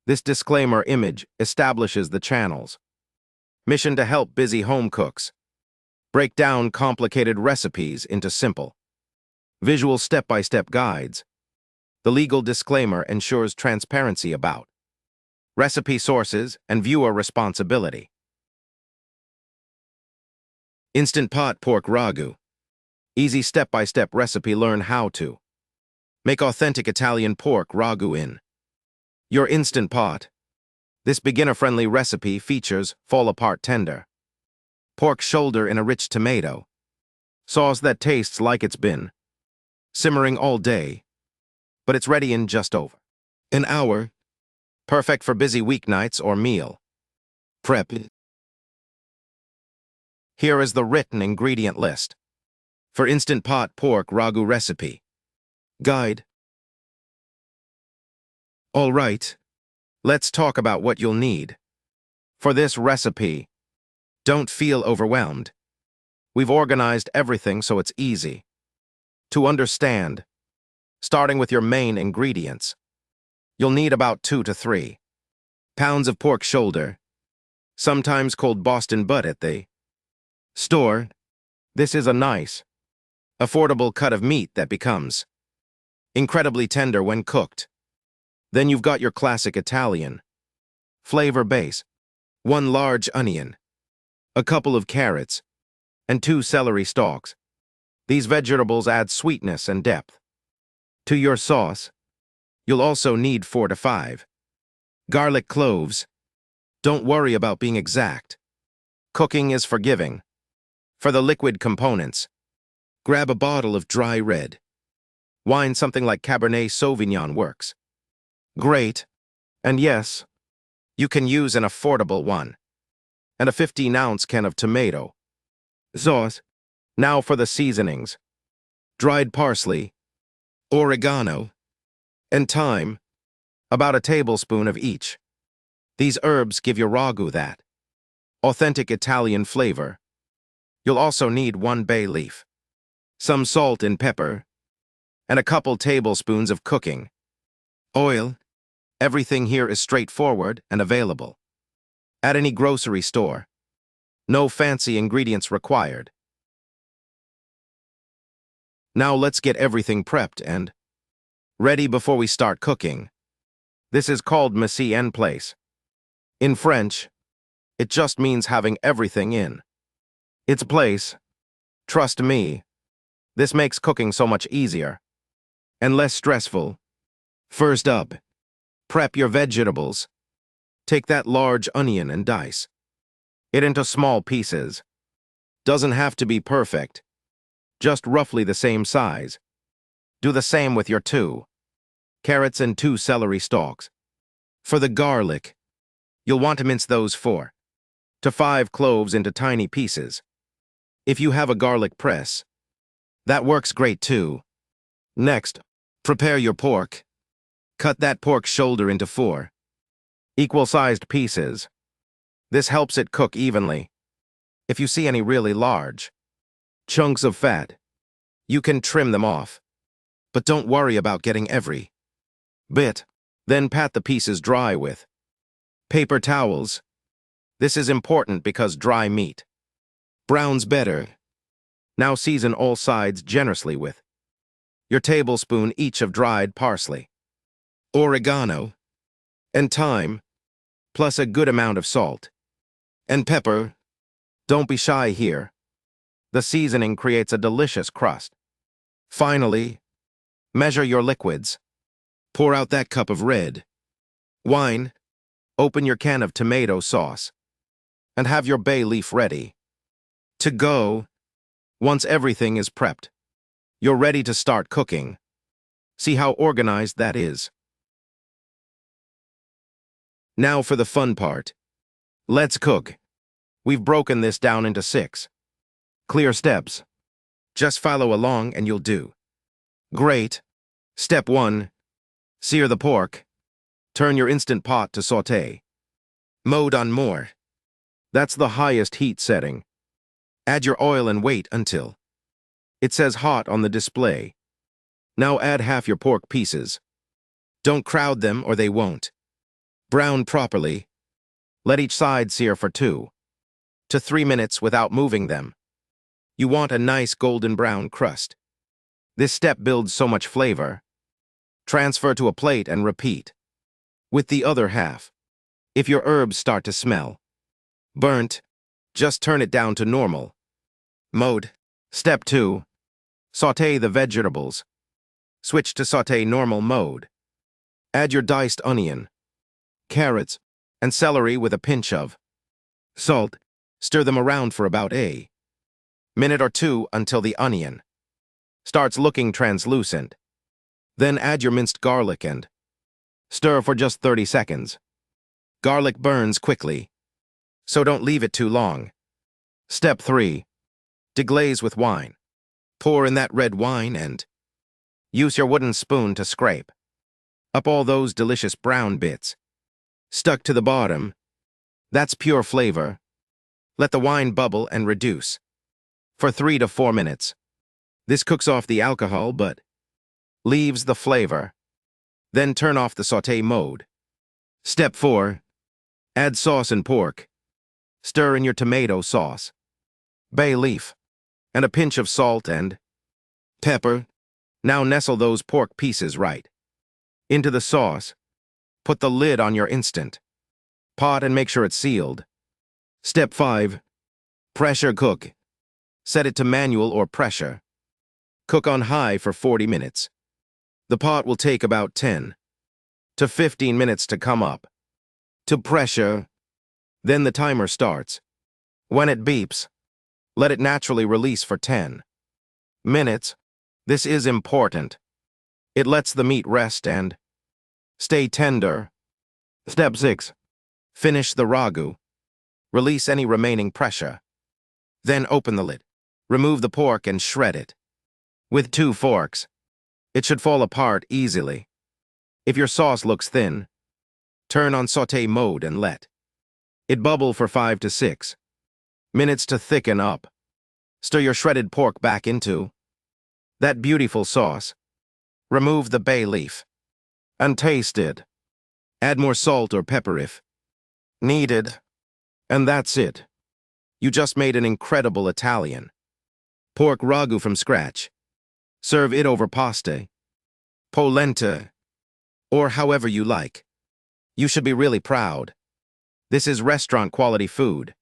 This disclaimer image establishes the channel's mission to help busy home cooks break down complicated recipes into simple, visual step-by-step guides. The legal disclaimer ensures transparency about recipe sources and viewer responsibility. Instant Pot Pork Ragù. Easy step-by-step recipe. Learn how to make authentic Italian pork ragu in your Instant Pot. This beginner-friendly recipe features fall-apart tender pork shoulder in a rich tomato sauce that tastes like it's been simmering all day, but it's ready in just over an hour. Perfect for busy weeknights or meal prep. Here is the written ingredient list for Instant Pot Pork Ragù Recipe Guide. All right, let's talk about what you'll need for this recipe. Don't feel overwhelmed. We've organized everything so it's easy to understand. Starting with your main ingredients, you'll need about 2 to 3 pounds of pork shoulder, sometimes called Boston butt at the store. This is a nice, affordable cut of meat that becomes incredibly tender when cooked. Then you've got your classic Italian flavor base: 1 large onion, a couple of carrots, and 2 celery stalks. These vegetables add sweetness and depth to your sauce. You'll also need 4 to 5 garlic cloves. Don't worry about being exact. Cooking is forgiving. For the liquid components, grab a bottle of dry red wine. Something like Cabernet Sauvignon works great. And yes, you can use an affordable one. And a 15-ounce can of tomato sauce. Now for the seasonings: dried parsley, oregano, and thyme, about a tablespoon of each. These herbs give your ragu that authentic Italian flavor. You'll also need 1 bay leaf, some salt and pepper, and a couple tablespoons of cooking oil. Everything here is straightforward and available at any grocery store. No fancy ingredients required. Now let's get everything prepped and ready before we start cooking. This is called mise en place. In French, it just means having everything in its place. Trust me, this makes cooking so much easier and less stressful. First up, prep your vegetables. Take that large onion and dice it into small pieces. Doesn't have to be perfect, just roughly the same size. Do the same with your 2 carrots and 2 celery stalks. For the garlic, you'll want to mince those 4 to 5 cloves into tiny pieces. If you have a garlic press, that works great too. Next, prepare your pork. Cut that pork shoulder into 4 equal-sized pieces. This helps it cook evenly. If you see any really large chunks of fat, you can trim them off. But don't worry about getting every bit. Then pat the pieces dry with paper towels. This is important because dry meat browns better. Now season all sides generously with your tablespoon each of dried parsley, oregano, and thyme, plus a good amount of salt and pepper. Don't be shy here. The seasoning creates a delicious crust. Finally, measure your liquids. Pour out that cup of red wine, open your can of tomato sauce, and have your bay leaf ready to go. Once everything is prepped, you're ready to start cooking. See how organized that is? Now for the fun part. Let's cook. We've broken this down into 6 clear steps. Just follow along and you'll do great. Step 1. Sear the pork. Turn your Instant Pot to sauté mode on more. That's the highest heat setting. Add your oil and wait until it says hot on the display. Now add half your pork pieces. Don't crowd them or they won't Brown properly. Let each side sear for 2 to 3 minutes without moving them. You want a nice golden brown crust. This step builds so much flavor. Transfer to a plate and repeat. With the other half. If your herbs start to smell burnt, just turn it down to normal mode. Step 2. Sauté the vegetables. Switch to sauté normal mode. Add your diced onion, carrots, and celery with a pinch of salt. Stir them around for about a minute or 2 until the onion starts looking translucent. Then add your minced garlic and stir for just 30 seconds. Garlic burns quickly, so don't leave it too long. Step 3. Deglaze with wine. Pour in that red wine and use your wooden spoon to scrape up all those delicious brown bits stuck to the bottom. That's pure flavor. Let the wine bubble and reduce for 3 to 4 minutes. This cooks off the alcohol but leaves the flavor. Then turn off the sauté mode. Step 4. Add sauce and pork. Stir in your tomato sauce, bay leaf, and a pinch of salt and pepper. Now nestle those pork pieces right into the sauce. Put the lid on your instant pot and make sure it's sealed. Step 5. Pressure cook. Set it to manual or pressure. Cook on high for 40 minutes. The pot will take about 10 to 15 minutes to come up to pressure. Then the timer starts. When it beeps, let it naturally release for 10 minutes. This is important. It lets the meat rest and stay tender. Step 6. Finish the ragu. Release any remaining pressure. Then open the lid. Remove the pork and shred it with 2 forks. It should fall apart easily. If your sauce looks thin, turn on sauté mode and let it bubble for 5 to 6 minutes to thicken up. Stir your shredded pork back into that beautiful sauce. Remove the bay leaf and taste it. Add more salt or pepper if needed. And that's it. You just made an incredible Italian pork ragu from scratch. Serve it over pasta, polenta, or however you like. You should be really proud. This is restaurant quality food.